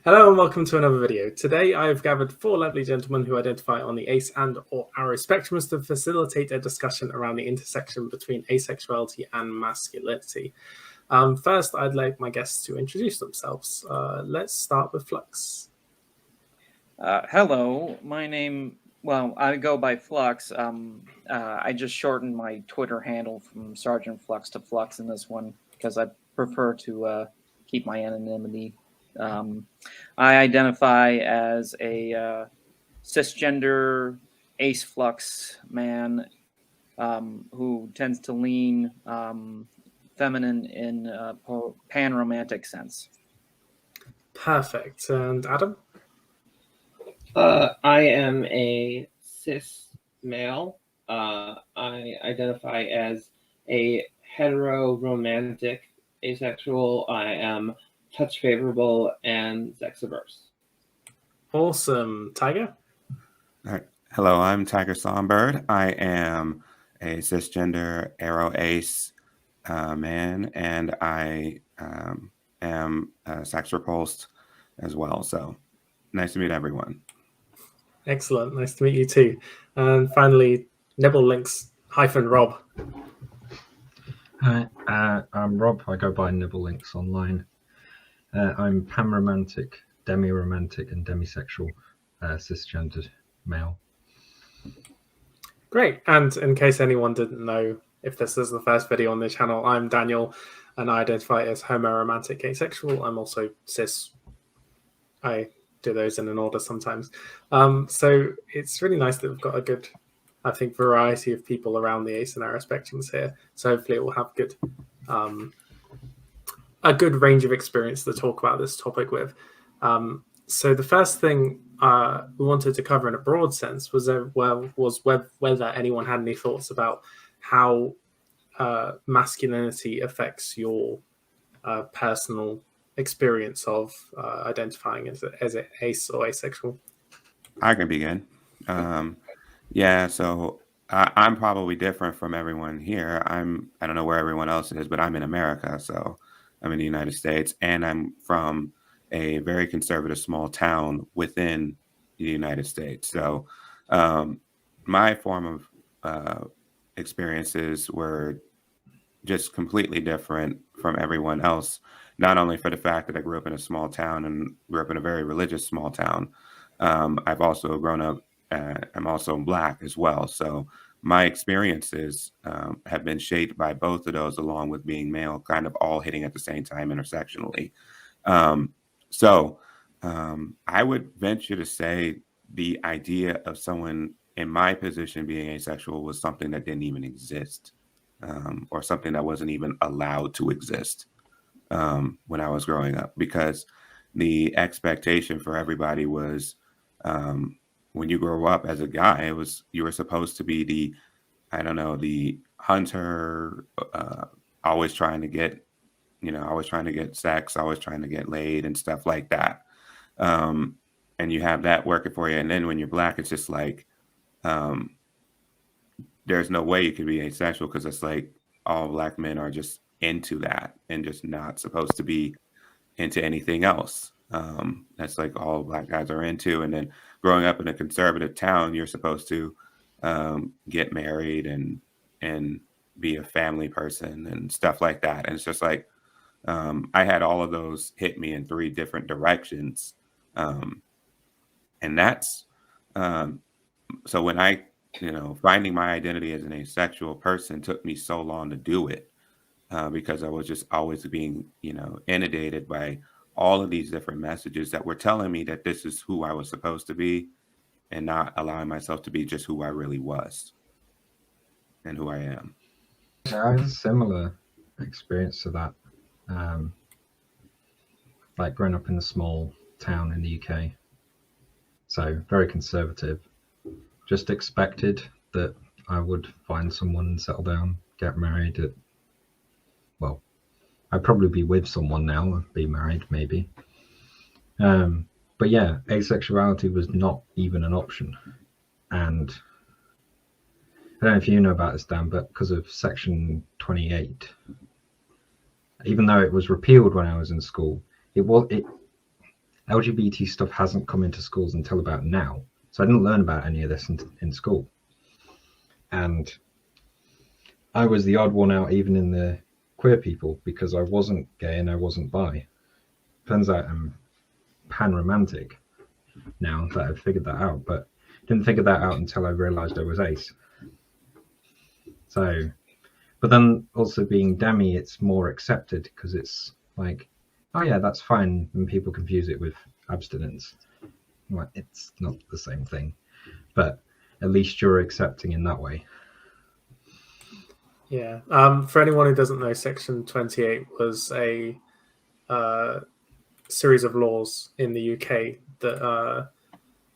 Hello and welcome to another video. Today I have gathered four lovely gentlemen who identify on the ace and or arrow spectrums to facilitate a discussion around the intersection between asexuality and masculinity. First, I'd like my guests to introduce themselves. Let's start with Flux. Hello, my name, I go by Flux. I just shortened my Twitter handle from Sergeant Flux to Flux in this one because I prefer to keep my anonymity. I identify as a cisgender ace flux man who tends to lean feminine in a pan-romantic sense. Perfect. And Adam? I am a cis male. I identify as a hetero-romantic asexual. I am touch favorable and sex averse. Awesome. Tiger? All right. Hello, I'm Tyler Songbird. I am a cisgender arrow ace man, and I am sex repulsed as well. So nice to meet everyone. Excellent. Nice to meet you too. And finally, NibbleLynx -Rob. Hi, I'm Rob. I go by NibbleLynx online. I'm panromantic, demi-romantic, and demisexual cisgendered male. Great. And in case anyone didn't know, if this is the first video on the channel, I'm Daniel, and I identify as homoromantic asexual. I'm also cis. I do those in an order sometimes. So it's really nice that we've got a good, I think, variety of people around the ace and arrow spectrums here. So hopefully it will have good, a good range of experience to talk about this topic with. So the first thing we wanted to cover in a broad sense was whether anyone had any thoughts about how masculinity affects your personal experience of identifying as an ace or asexual. I can begin. Yeah, so I'm probably different from everyone here. I don't know where everyone else is, but I'm in America, so I'm in the United States, and I'm from a very conservative small town within the United States. So my form of experiences were just completely different from everyone else, not only for the fact that I grew up in a small town and grew up in a very religious small town. I've also grown up, I'm also Black as well. So my experiences have been shaped by both of those, along with being male, kind of all hitting at the same time intersectionally. So I would venture to say the idea of someone in my position being asexual was something that didn't even exist, or something that wasn't even allowed to exist when I was growing up, because the expectation for everybody was when you grow up as a guy, it was you were supposed to be the hunter, always trying to get sex, always trying to get laid and stuff like that. And you have that working for you. And then when you're Black, it's just like, there's no way you could be asexual, because it's like all Black men are just into that and just not supposed to be into anything else. That's like all Black guys are into. And then growing up in a conservative town, you're supposed to get married and be a family person and stuff like that. And it's just like, I had all of those hit me in three different directions. And that's, so when I, finding my identity as an asexual person took me so long to do it, because I was just always being, inundated by all of these different messages that were telling me that this is who I was supposed to be, and not allowing myself to be just who I really was and who I am. Yeah, I had a similar experience to that. Like growing up in a small town in the UK, so very conservative. Just expected that I would find someone, settle down, get married. I'd probably be with someone now, be married maybe. But yeah, asexuality was not even an option. And I don't know if you know about this, Dan, but because of Section 28, even though it was repealed when I was in school, LGBT stuff hasn't come into schools until about now. So I didn't learn about any of this in school. And I was the odd one out even in the queer people because I wasn't gay and I wasn't bi. Turns out I'm pan-romantic now that I've figured that out, but didn't figure that out until I realized I was ace. So, but then also being demi, it's more accepted because it's like, oh yeah, that's fine, and people confuse it with abstinence. Well, it's not the same thing, but at least you're accepting in that way. Yeah. For anyone who doesn't know, Section 28 was a series of laws in the UK that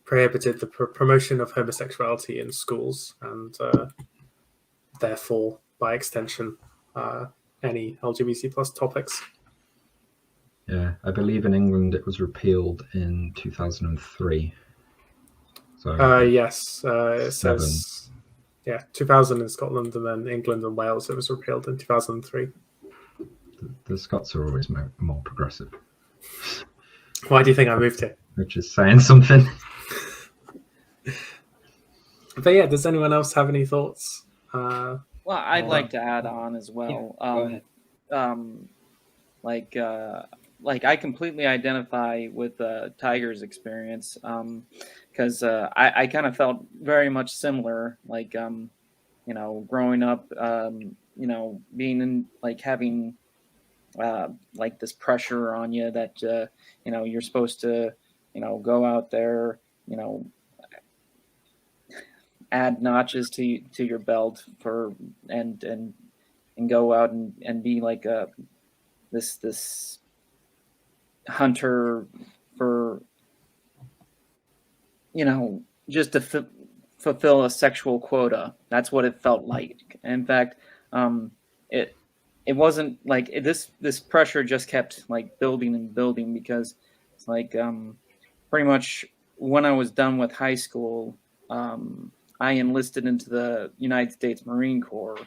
prohibited the promotion of homosexuality in schools, and therefore, by extension, any LGBT plus topics. Yeah, I believe in England it was repealed in 2003. So yes, it 7. says 2000 in Scotland, and then England and Wales it was repealed in 2003. The Scots are always more progressive. Why do you think I moved here? Which is saying something. But yeah, does anyone else have any thoughts? Well, I'd like to add on as well. Go ahead. Like I completely identify with Tiger's experience because I kind of felt very much similar. Like growing up, being in like having like this pressure on you that you're supposed to go out there, add notches to your belt for and go out and be like this hunter for just to fulfill a sexual quota. That's what it felt like. In fact, it wasn't like this pressure just kept like building and building because it's like pretty much when I was done with high school, I enlisted into the United States Marine Corps,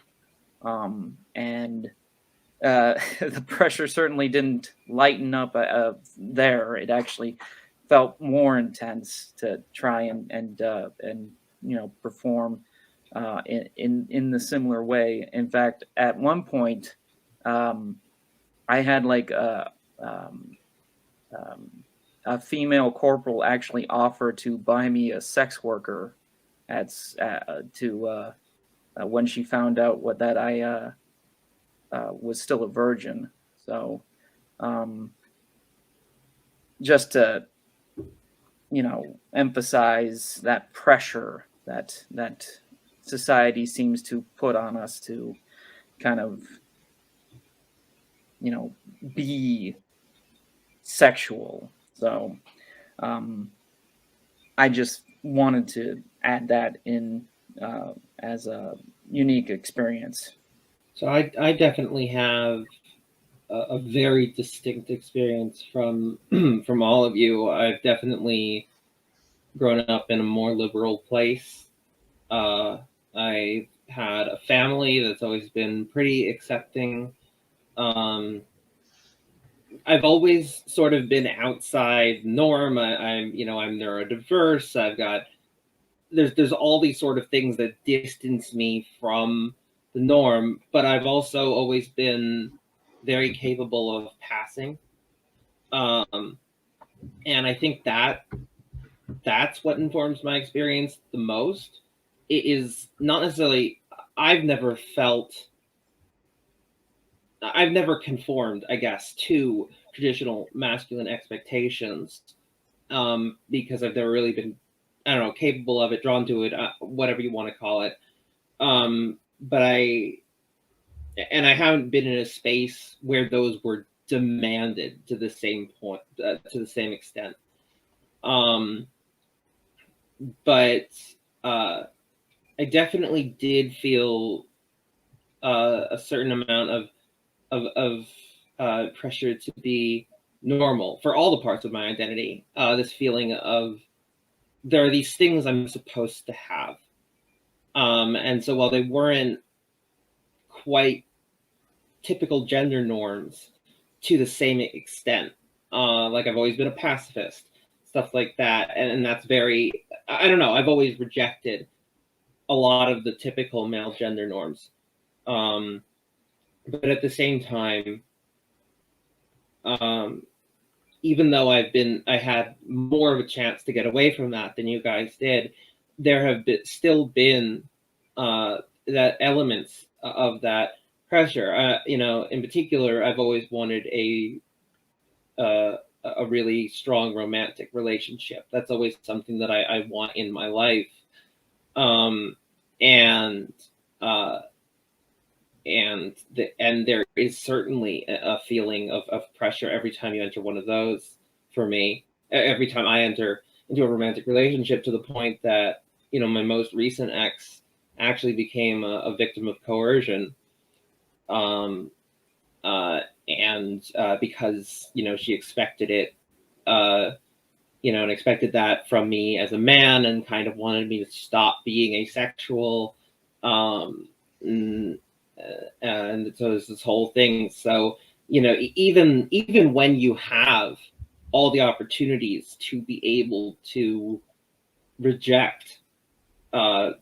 and the pressure certainly didn't lighten up there. It actually felt more intense to try and perform in the similar way. In fact, at one point, I had like a female corporal actually offer to buy me a sex worker when she found out that I was still a virgin. So just to emphasize that pressure that society seems to put on us to kind of be sexual. So I just wanted to add that in as a unique experience. So I definitely have a very distinct experience from from all of you. I've definitely grown up in a more liberal place. I had a family that's always been pretty accepting. I've always sort of been outside norm. I'm neurodiverse. I've got there's all these sort of things that distance me from the norm, but I've also always been very capable of passing. And I think that's what informs my experience the most. It is not necessarily, I've never conformed, I guess, to traditional masculine expectations because I've never really been, I don't know, capable of it, drawn to it, whatever you want to call it. But I haven't been in a space where those were demanded to the same point, to the same extent. But I definitely did feel a certain amount of pressure to be normal for all the parts of my identity. This feeling of there are these things I'm supposed to have. And so while they weren't quite typical gender norms to the same extent, like I've always been a pacifist. stuff like that. And that's very, I don't know, I've always rejected a lot of the typical male gender norms. But at the same time, even though I had more of a chance to get away from that than you guys did, there have still been that elements of that pressure. You know, in particular, I've always wanted a really strong romantic relationship. That's always something that I want in my life. And there is certainly a feeling of pressure every time you enter one of those. For me, every time I enter into a romantic relationship, to the point that, you know, my most recent ex actually became a victim of coercion. Because, you know, she expected it, you know, and expected that from me as a man, and kind of wanted me to stop being asexual. And so there's this whole thing. So, you know, even when you have all the opportunities to be able to reject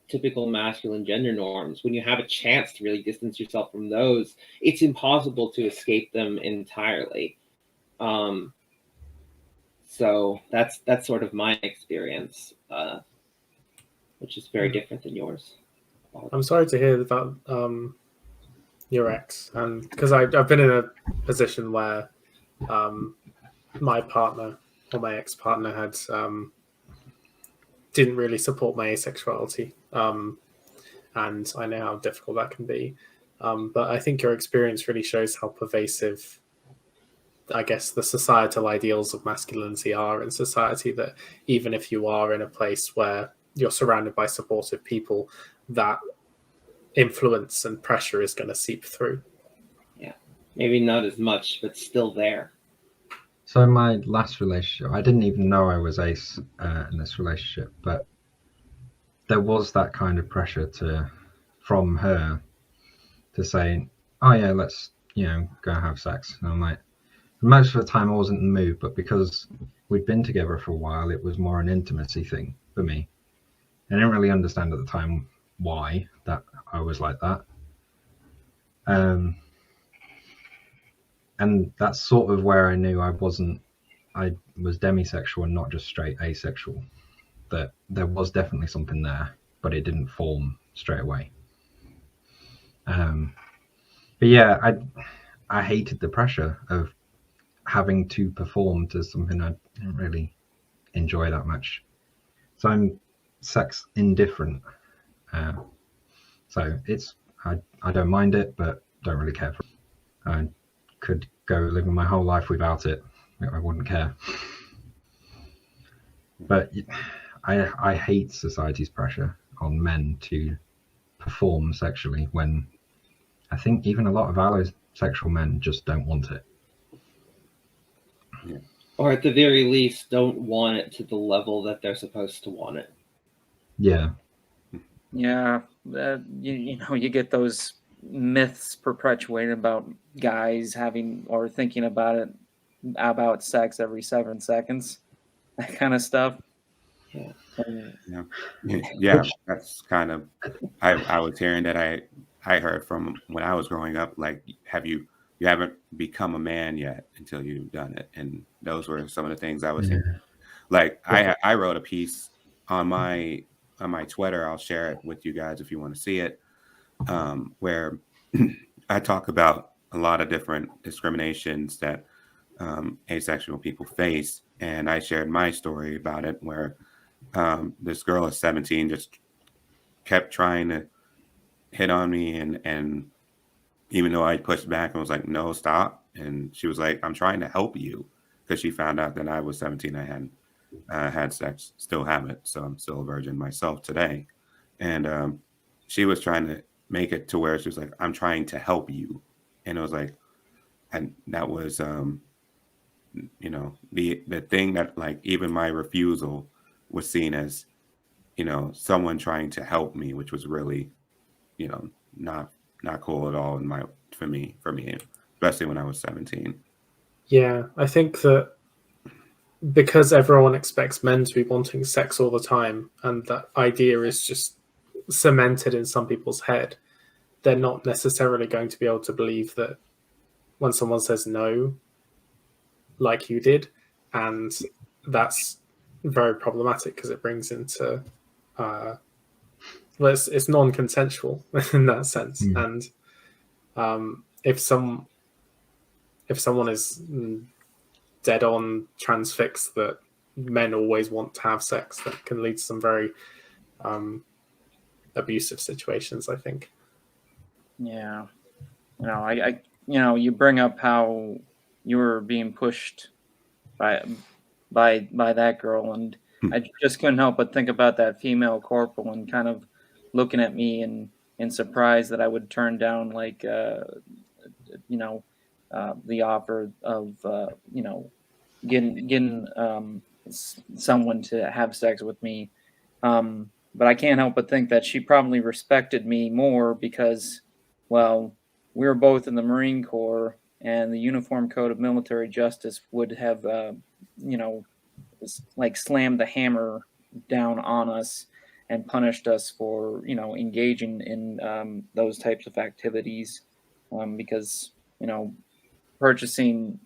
typical masculine gender norms, when you have a chance to really distance yourself from those, it's impossible to escape them entirely. So that's sort of my experience, which is very different than yours. I'm sorry to hear about your ex, and because I've been in a position where my partner or my ex-partner had didn't really support my asexuality, and I know how difficult that can be. But I think your experience really shows how pervasive, I guess, the societal ideals of masculinity are in society, that even if you are in a place where you're surrounded by supportive people, that influence and pressure is going to seep through. Yeah, maybe not as much, but still there. So my last relationship, I didn't even know I was ace in this relationship, but there was that kind of pressure from her to say, oh yeah, let's, you know, go have sex. And I'm like, most of the time I wasn't in the mood, but because we'd been together for a while, it was more an intimacy thing for me. I didn't really understand at the time why that I was like that. And that's sort of where I knew I was demisexual and not just straight asexual. That there was definitely something there, but it didn't form straight away. But yeah, I hated the pressure of having to perform to something I didn't really enjoy that much. So I'm sex indifferent. So I don't mind it, but don't really care for it. I could go living my whole life without it. I wouldn't care. But I hate society's pressure on men to perform sexually, when I think even a lot of allosexual men just don't want it. Yeah. Or at the very least, don't want it to the level that they're supposed to want it. Yeah. Yeah, you know, you get those myths perpetuated about guys having or thinking about sex every 7 seconds, that kind of stuff. Yeah. Yeah, that's kind of, I was hearing that I heard from when I was growing up, like, you haven't become a man yet until you've done it. And those were some of the things I was hearing. Like, I wrote a piece on my Twitter. I'll share it with you guys if you want to see it, where I talk about a lot of different discriminations that asexual people face. And I shared my story about it, where this girl at 17 just kept trying to hit on me, and even though I pushed back and was like, no, stop. And she was like, I'm trying to help you, because she found out that I was 17. I hadn't had sex, still haven't. So I'm still a virgin myself today. And she was trying to make it to where she was like, I'm trying to help you. And it was like, and that was, you know, the thing that, like, even my refusal was seen as, you know, someone trying to help me, which was really, you know, not cool at all for me, especially when I was 17. Yeah, I think that because everyone expects men to be wanting sex all the time, and that idea is just cemented in some people's head, they're not necessarily going to be able to believe that when someone says no, like you did, and that's very problematic because it brings into well, it's non-consensual in that sense. And if someone is dead on transfixed that men always want to have sex, that can lead to some very abusive situations, I think. Yeah. I you bring up how you were being pushed by that girl, and I just couldn't help but think about that female corporal and kind of looking at me in surprise that I would turn down like the offer of getting someone to have sex with me. But I can't help but think that she probably respected me more because, well, we were both in the Marine Corps, and the Uniform Code of Military Justice would have, like slammed the hammer down on us and punished us for, engaging in those types of activities, because, purchasing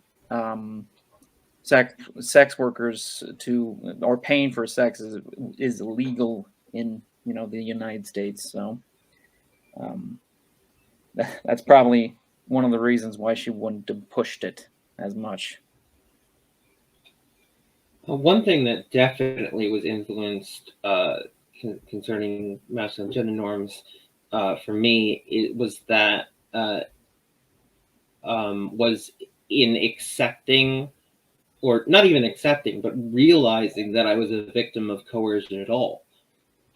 sex workers or paying for sex is illegal in the United States. So that's probably one of the reasons why she wouldn't have pushed it as much. One thing that definitely was influenced concerning masculine gender norms for me, it was that was in accepting, or not even accepting, but realizing that I was a victim of coercion at all,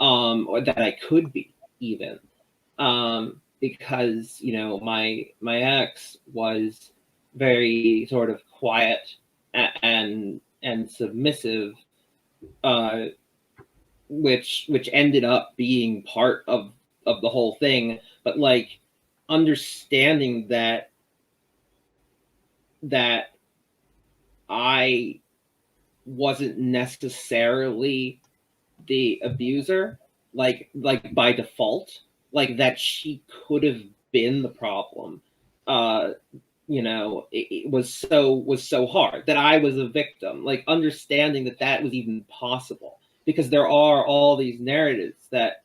or that I could be even, because my ex was very sort of quiet and submissive, which ended up being part of the whole thing. But like understanding that I wasn't necessarily the abuser, like by default, like that she could have been the problem. It was so hard that I was a victim. Like understanding that was even possible, because there are all these narratives that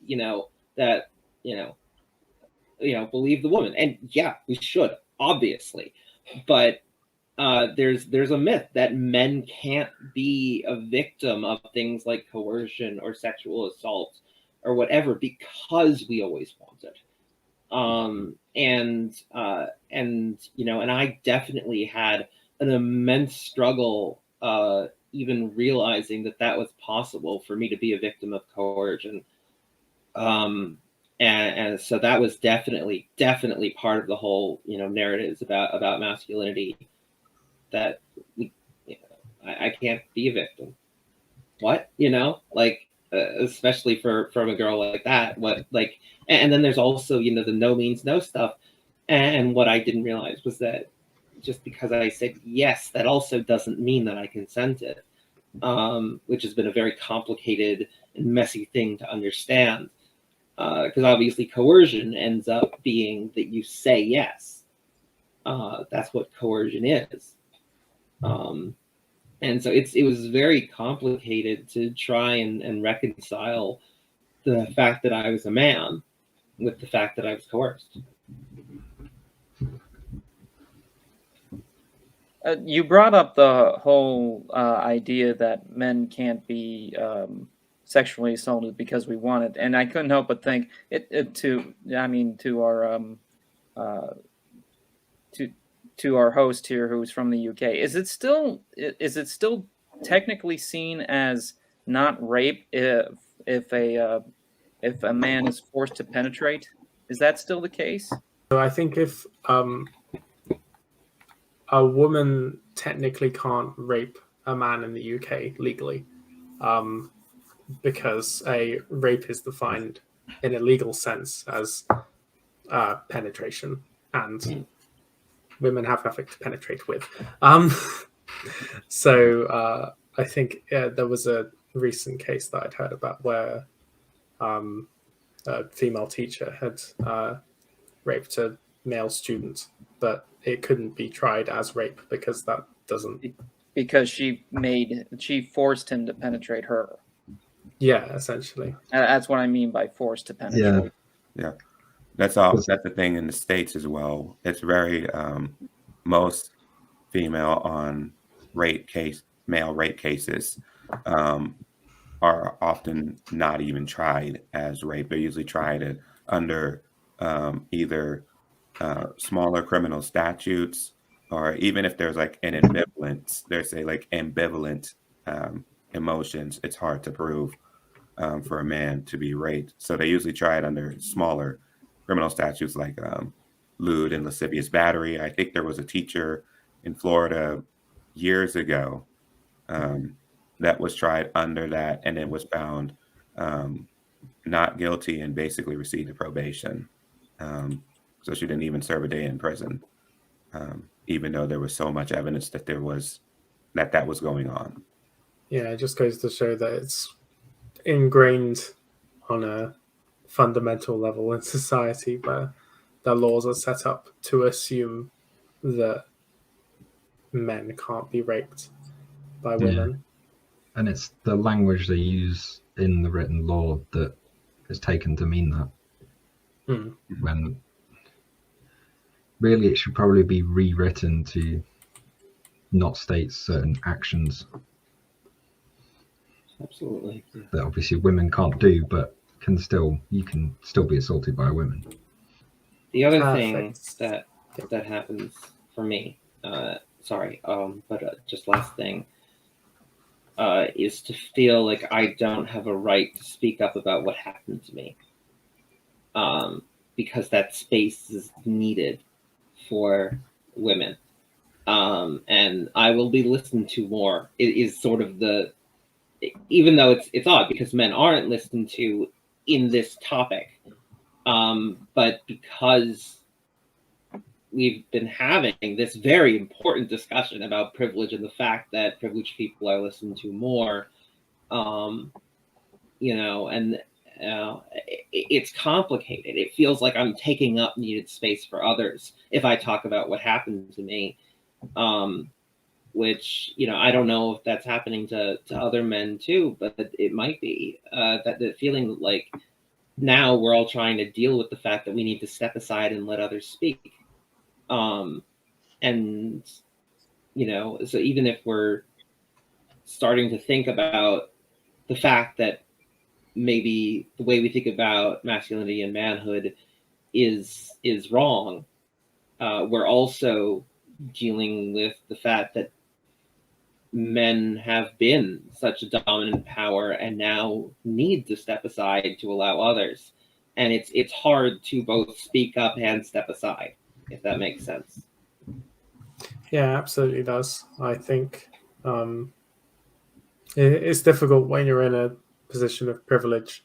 believe the woman, and yeah, we should obviously, but there's a myth that men can't be a victim of things like coercion or sexual assault or whatever because we always want it. And I definitely had an immense struggle even realizing that was possible for me to be a victim of coercion. And so that was definitely part of the whole narratives about masculinity, that I can't be a victim. What? Especially from a girl like that. What, like, and then there's also the no means no stuff. And what I didn't realize was that just because I said yes, that also doesn't mean that I consented, which has been a very complicated and messy thing to understand. Because obviously coercion ends up being that you say yes. That's what coercion is. And so it was very complicated to try and reconcile the fact that I was a man with the fact that I was coerced. You brought up the whole idea that men can't be sexually assaulted because we want it, and I couldn't help but think to our host here who's from the UK. Is it still technically seen as not rape if a man is forced to penetrate? Is that still the case? So I think if a woman technically can't rape a man in the UK legally, because a rape is defined in a legal sense as penetration, and women have nothing to penetrate with. So I think there was a recent case that I'd heard about where a female teacher had raped a male student, but it couldn't be tried as rape because that doesn't. Because she forced him to penetrate her. Yeah, essentially. That's what I mean by forced to penetrate. Yeah. That's all. That's the thing in the States as well. It's very most female on male rape cases are often not even tried as rape. They're usually tried under either smaller criminal statutes, or even if there's like an ambivalence, there's like ambivalent emotions. It's hard to prove for a man to be raped. So they usually try it under smaller criminal statutes like lewd and lascivious battery. I think there was a teacher in Florida years ago that was tried under that, and it was found not guilty and basically received a probation. So she didn't even serve a day in prison, even though there was so much evidence that that was going on. Yeah, it just goes to show that it's ingrained on a fundamental level in society where the laws are set up to assume that men can't be raped by women. Yeah. And it's the language they use in the written law that is taken to mean that. When really it should probably be rewritten to not state certain actions. Absolutely. That obviously women can't do, but you can still be assaulted by women. The other thing that happens for me, just last thing, is to feel like I don't have a right to speak up about what happened to me, because that space is needed for women, and I will be listened to more. It is sort of even though it's odd because men aren't listened to in this topic, but because we've been having this very important discussion about privilege and the fact that privileged people are listened to more, it's complicated. It feels like I'm taking up needed space for others if I talk about what happened to me, which, I don't know if that's happening to other men too, but it might be, that the feeling like now we're all trying to deal with the fact that we need to step aside and let others speak. So even if we're starting to think about the fact that maybe the way we think about masculinity and manhood is wrong, we're also dealing with the fact that men have been such a dominant power and now need to step aside to allow others. And it's hard to both speak up and step aside, if that makes sense. Yeah, absolutely does. I think it's difficult when you're in a position of privilege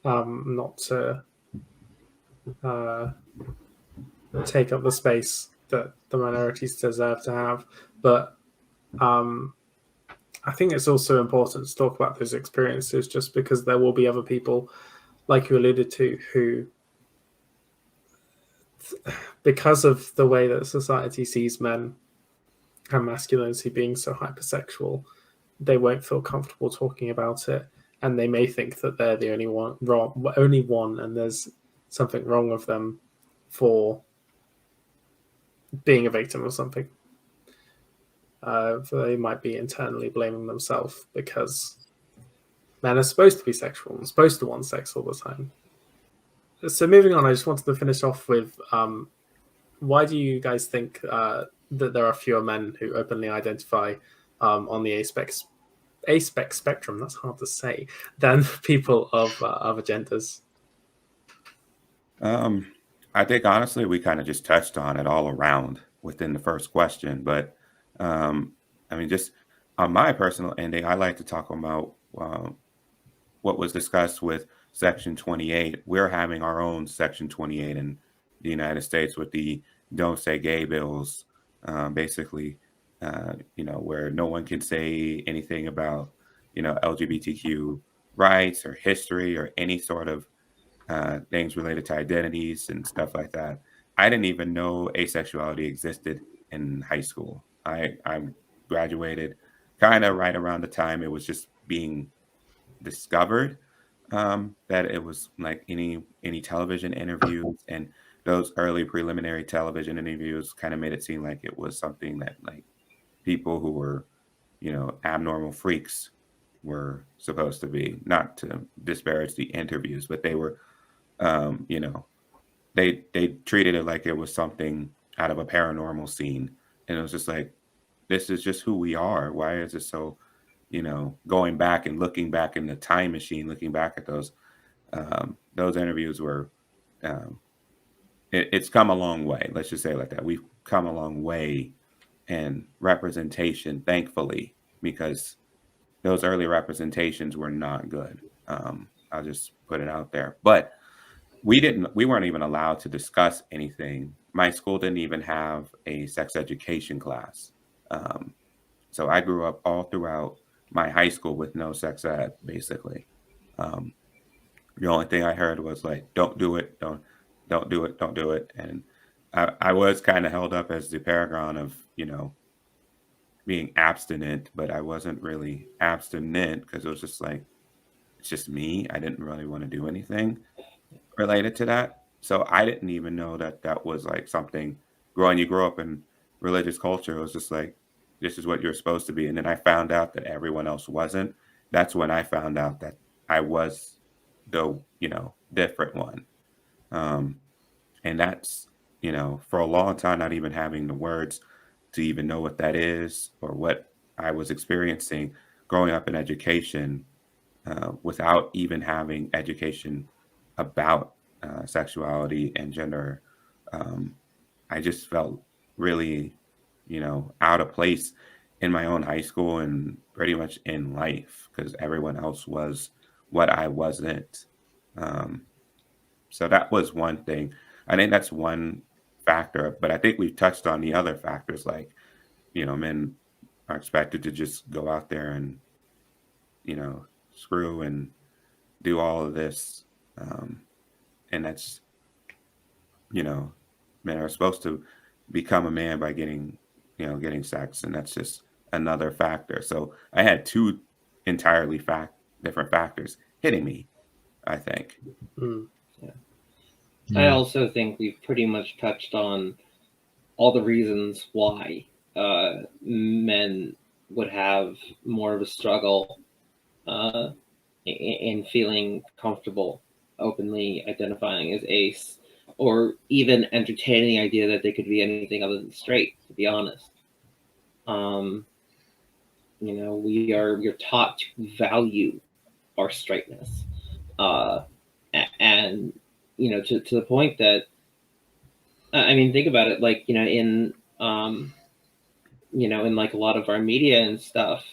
not to take up the space that the minorities deserve to have. But I think it's also important to talk about those experiences, just because there will be other people, like you alluded to, who, because of the way that society sees men and masculinity being so hypersexual, they won't feel comfortable talking about it, and they may think that they're the only one, and there's something wrong with them for being a victim of something. They might be internally blaming themselves because men are supposed to be sexual and supposed to want sex all the time. So moving on, I just wanted to finish off with why do you guys think that there are fewer men who openly identify on the aspex spectrum, that's hard to say, than people of other genders? I think honestly we kind of just touched on it all around within the first question, but just on my personal ending, I like to talk about what was discussed with Section 28. We're having our own Section 28 in the United States with the Don't Say Gay bills, basically where no one can say anything about, LGBTQ rights or history or any sort of things related to identities and stuff like that. I didn't even know asexuality existed in high school. I graduated kind of right around the time it was just being discovered, that it was like any television interviews, and those early preliminary television interviews kind of made it seem like it was something that like people who were, abnormal freaks were supposed to be, not to disparage the interviews, but they were, they treated it like it was something out of a paranormal scene. And it was just like, this is just who we are. Why is it so, going back and looking back in the time machine, looking back at those interviews were, it's come a long way. Let's just say it like that. We've come a long way in representation, thankfully, because those early representations were not good. I'll just put it out there. But we weren't even allowed to discuss anything. My school didn't even have a sex education class. So I grew up all throughout my high school with no sex ed, basically. The only thing I heard was like, don't do it, don't do it, don't do it. And I was kind of held up as the paragon of, being abstinent, but I wasn't really abstinent because it was just like, it's just me. I didn't really want to do anything related to that. So I didn't even know that was like something you grow up in religious culture. It was just like, this is what you're supposed to be. And then I found out that everyone else wasn't. That's when I found out that I was the, different one. And that's, for a long time, not even having the words to even know what that is or what I was experiencing growing up in education, without even having education about sexuality and gender. I just felt really, out of place in my own high school and pretty much in life because everyone else was what I wasn't. So that was one thing. I think that's one factor, but I think we've touched on the other factors, like, men are expected to just go out there and, screw and do all of this. And that's, men are supposed to become a man by getting sex. And that's just another factor. So I had two entirely different factors hitting me, I think. Mm. I also think we've pretty much touched on all the reasons why men would have more of a struggle in feeling comfortable openly identifying as ace, or even entertaining the idea that they could be anything other than straight, to be honest. We're taught to value our straightness. And to the point that, think about it, like, in like a lot of our media and stuff,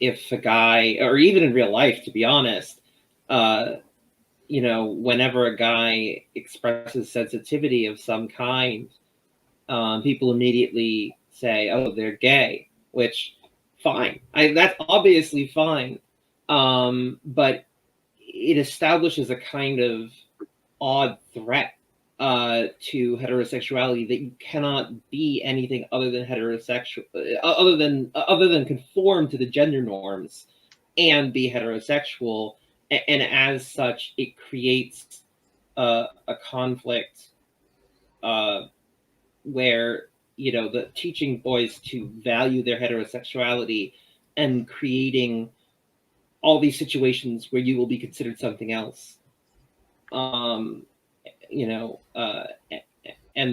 if a guy, or even in real life, to be honest, whenever a guy expresses sensitivity of some kind, people immediately say, oh, they're gay, which, fine. That's obviously fine. But it establishes a kind of odd threat to heterosexuality, that you cannot be anything other than heterosexual, other than conform to the gender norms and be heterosexual. And as such, it creates a conflict where, the teaching boys to value their heterosexuality and creating all these situations where you will be considered something else. And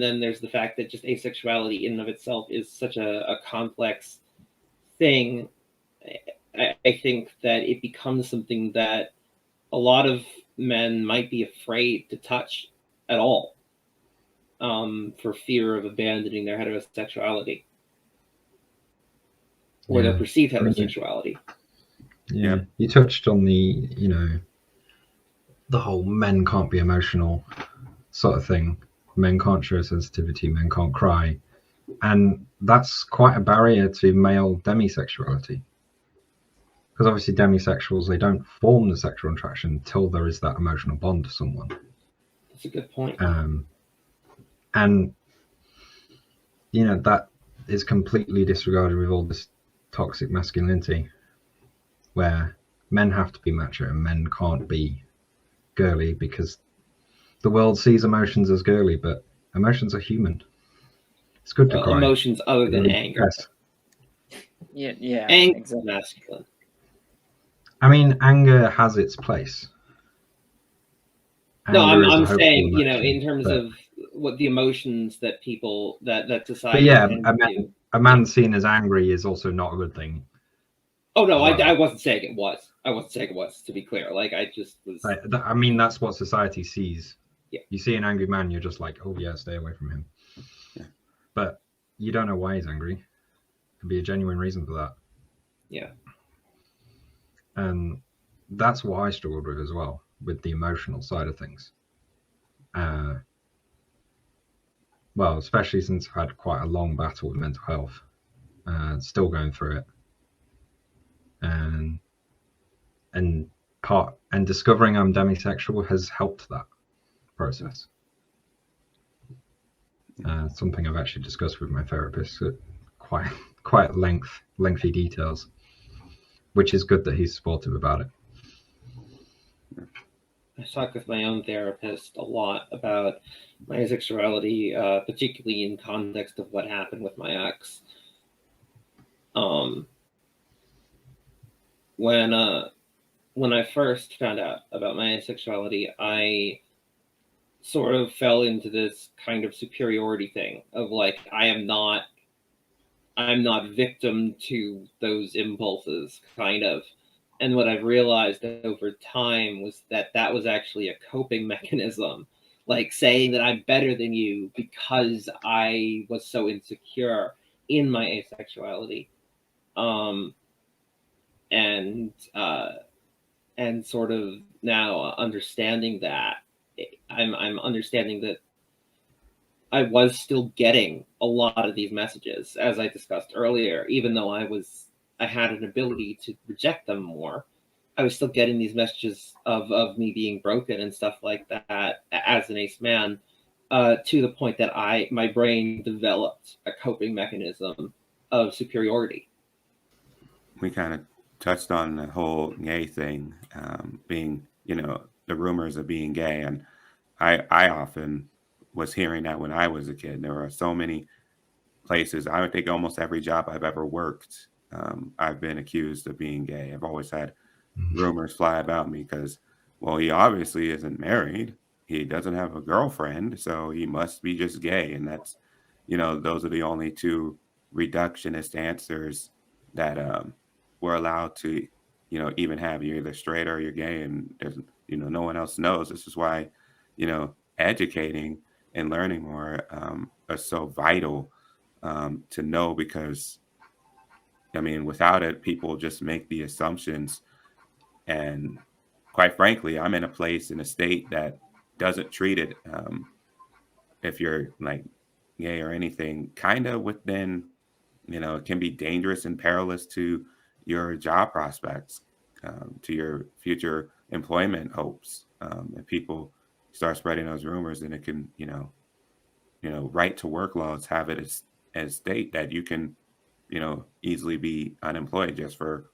then there's the fact that just asexuality in and of itself is such a complex thing. I think that it becomes something that a lot of men might be afraid to touch at all, for fear of abandoning their heterosexuality or their perceived heterosexuality. Yeah, you touched on the, the whole men can't be emotional sort of thing. men can't show sensitivity, men can't cry. And that's quite a barrier to male demisexuality. Because obviously demisexuals, they don't form the sexual attraction until there is that emotional bond to someone. That's a good point. And, you know, that is completely disregarded with all this toxic masculinity, where men have to be macho and men can't be girly, because the world sees emotions as girly, but emotions are human. It's good to cry. Emotions other than anger. Yeah, Anger exactly. is masculine. I mean, anger has its place. No, Anger is a I'm hopeful saying, you know, emotion, in terms but, of what the emotions that people that but society yeah, tends to. a man seen as angry is also not a good thing. Oh no, Well, I wasn't saying it was. I wasn't saying it was, to be clear. Like, I just was. I mean, that's what society sees. Yeah. You see an angry man, you're just like, oh yeah, stay away from him. Yeah. But you don't know why he's angry. Could be a genuine reason for that. Yeah. And that's what I struggled with as well, with the emotional side of things. Well, especially since I've had quite a long battle with mental health, still going through it, and discovering I'm demisexual has helped that process. Something I've actually discussed with my therapist at quite lengthy details, which is good that he's supportive about it. I talked with my own therapist a lot about my asexuality, particularly in context of what happened with my ex. When I first found out about my asexuality, I sort of fell into this kind of superiority thing of like, I'm not victim to those impulses, kind of. And what I've realized over time was that that was actually a coping mechanism, like saying that I'm better than you because I was so insecure in my asexuality. And sort of now understanding that, I'm understanding that I was still getting a lot of these messages, as I discussed earlier, even though I had an ability to reject them more. I was still getting these messages of me being broken and stuff like that as an ace man, to the point that my brain developed a coping mechanism of superiority. We kind of touched on the whole gay thing, being, you know, the rumors of being gay. And I often was hearing that when I was a kid. There were so many places. I would think almost every job I've ever worked, I've been accused of being gay. I've always had rumors fly about me because, well, he obviously isn't married. He doesn't have a girlfriend, so he must be just gay. And that's, you know, those are the only two reductionist answers that we're allowed to, you know, even have. You're either straight or you're gay, and there's, you know, no one else knows. This is why, you know, educating and learning more are so vital to know, because, I mean, without it, people just make the assumptions. And quite frankly, I'm in a place, in a state that doesn't treat it, if you're like gay or anything, kind of within, you know, it can be dangerous and perilous to your job prospects, to your future employment hopes. If people start spreading those rumors, then it can, right to work laws have it as state that you can, easily be unemployed just for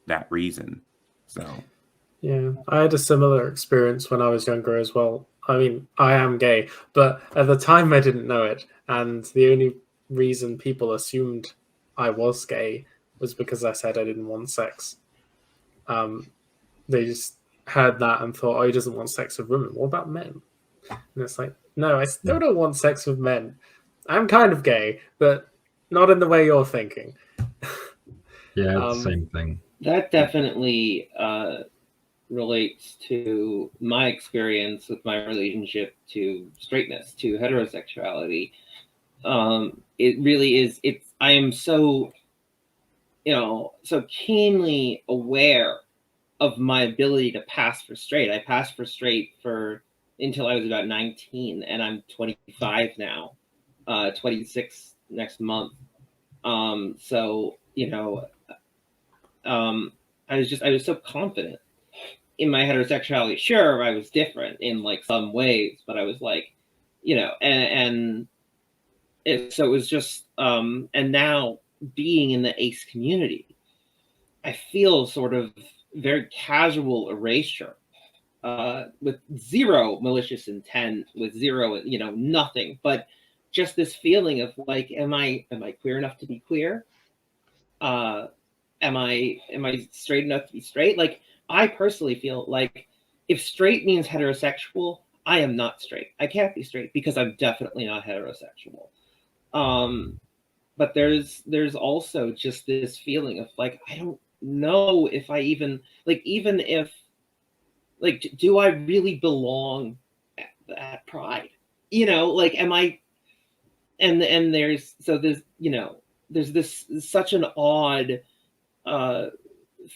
that reason. So Yeah, I had a similar experience when I was younger as well. I mean, I am gay, but at the time I didn't know it. And the only reason people assumed I was gay was because I said I didn't want sex. They just heard that and thought, oh, he doesn't want sex with women. What about men? And it's like, no, I still don't want sex with men. I'm kind of gay, but not in the way you're thinking. Yeah, it's the same thing. That definitely relates to my experience with my relationship to straightness, to heterosexuality. It really is. I am so, so keenly aware of my ability to pass for straight. I passed for straight for until I was about 19, and I'm 25 now, 26 next month. So, you know, I was so confident in my heterosexuality. Sure, I was different in like some ways, but I was like, you know, so it was just, and now being in the ace community, I feel sort of very casual erasure, with zero malicious intent, with zero, you know, nothing, but just this feeling of like, am I queer enough to be queer? Am I straight enough to be straight? Like, I personally feel like if straight means heterosexual, I am not straight. I can't be straight because I'm definitely not heterosexual. But there's also just this feeling of like, I don't know if I even, like, even if, like, do I really belong at Pride? You know, like, am I, and there's, so there's, you know, there's this such an odd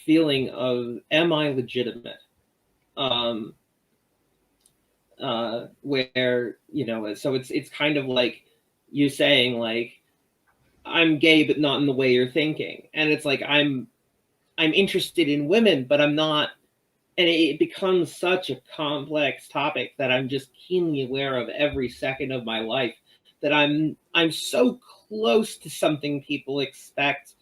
feeling of, am I legitimate? Where, you know, so it's kind of like you saying like, I'm gay, but not in the way you're thinking. And it's like, I'm interested in women, but I'm not. And it becomes such a complex topic that I'm just keenly aware of every second of my life, that I'm so close to something people expect,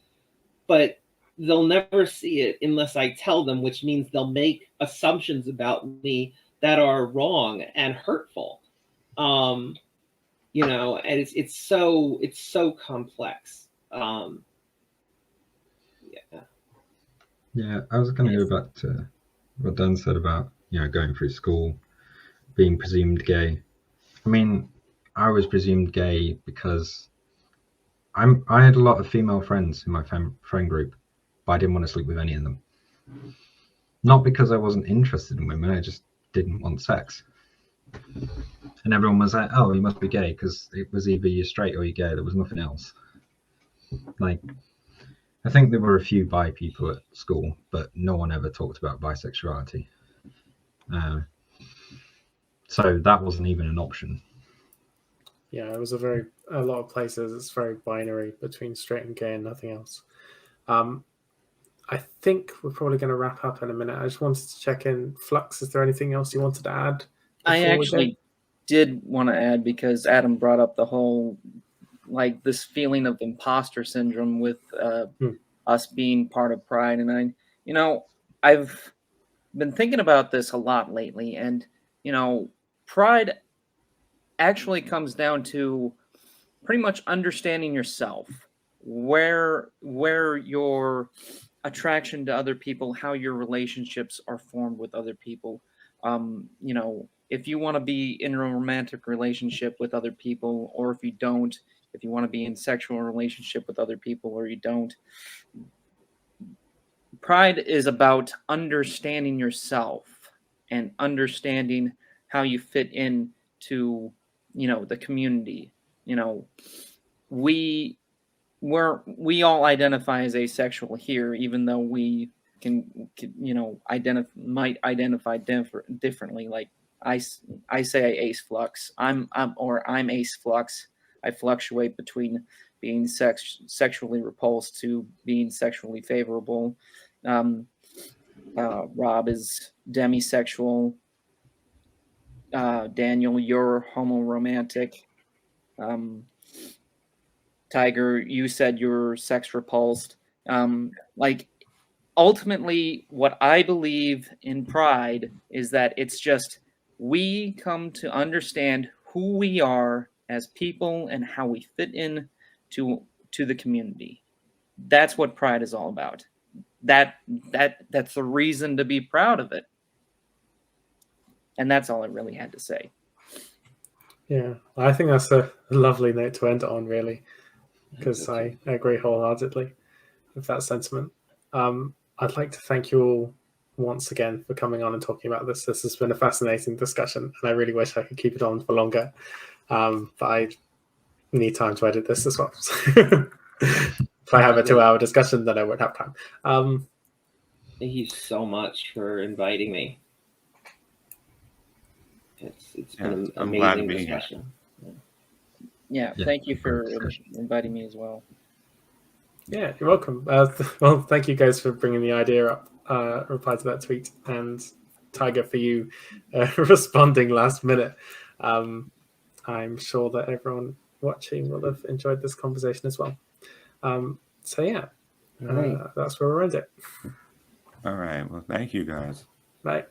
but they'll never see it unless I tell them, which means they'll make assumptions about me that are wrong and hurtful. You know, and it's so complex. Yeah. Yeah, I was going to go back to what Dan said about, you know, going through school, being presumed gay. I mean, I was presumed gay because I had a lot of female friends in my friend group, but I didn't want to sleep with any of them. Not because I wasn't interested in women, I just didn't want sex. And everyone was like, oh, you must be gay, because it was either you're straight or you're gay. There was nothing else. Like, I think there were a few bi people at school, but no one ever talked about bisexuality. So that wasn't even an option. Yeah, it was a lot of places it's very binary between straight and gay and nothing else. I think we're probably going to wrap up in a minute. I just wanted to check in. Flux, is there anything else you wanted to add? I actually did want to add, because Adam brought up the whole, like, this feeling of imposter syndrome with us being part of Pride. And I've been thinking about this a lot lately. And, you know, Pride actually comes down to pretty much understanding yourself, where your attraction to other people, how your relationships are formed with other people. You know, if you want to be in a romantic relationship with other people, or if you don't, if you want to be in sexual relationship with other people or you don't. Pride is about understanding yourself and understanding how you fit in to, you know, the community. You know, we all identify as asexual here, even though we can you know, might identify differently. Like I say I ace flux. I'm ace flux. I fluctuate between being sexually repulsed to being sexually favorable. Rob is demisexual. Daniel, you're homoromantic. Tiger, you said you're sex repulsed. Like, ultimately, what I believe in Pride is that it's just, we come to understand who we are as people and how we fit in to the community. That's what Pride is all about. That's the reason to be proud of it. And that's all I really had to say. Yeah, I think that's a lovely note to end on, really, because I agree wholeheartedly with that sentiment. I'd like to thank you all once again for coming on and talking about this. This has been a fascinating discussion, and I really wish I could keep it on for longer. But I need time to edit this as well. If I have a 2-hour discussion, then I won't have time. Thank you so much for inviting me. It's been an I'm glad to amazing be here. discussion. Yeah, Yeah, thank you for great discussion. inviting me as well. Yeah, you're welcome. Well, thank you guys for bringing the idea up. Reply to that tweet, and Tiger for you responding last minute. I'm sure that everyone watching will have enjoyed this conversation as well. So yeah, All right. that's where we'll end it. All right. Well, thank you guys. Bye.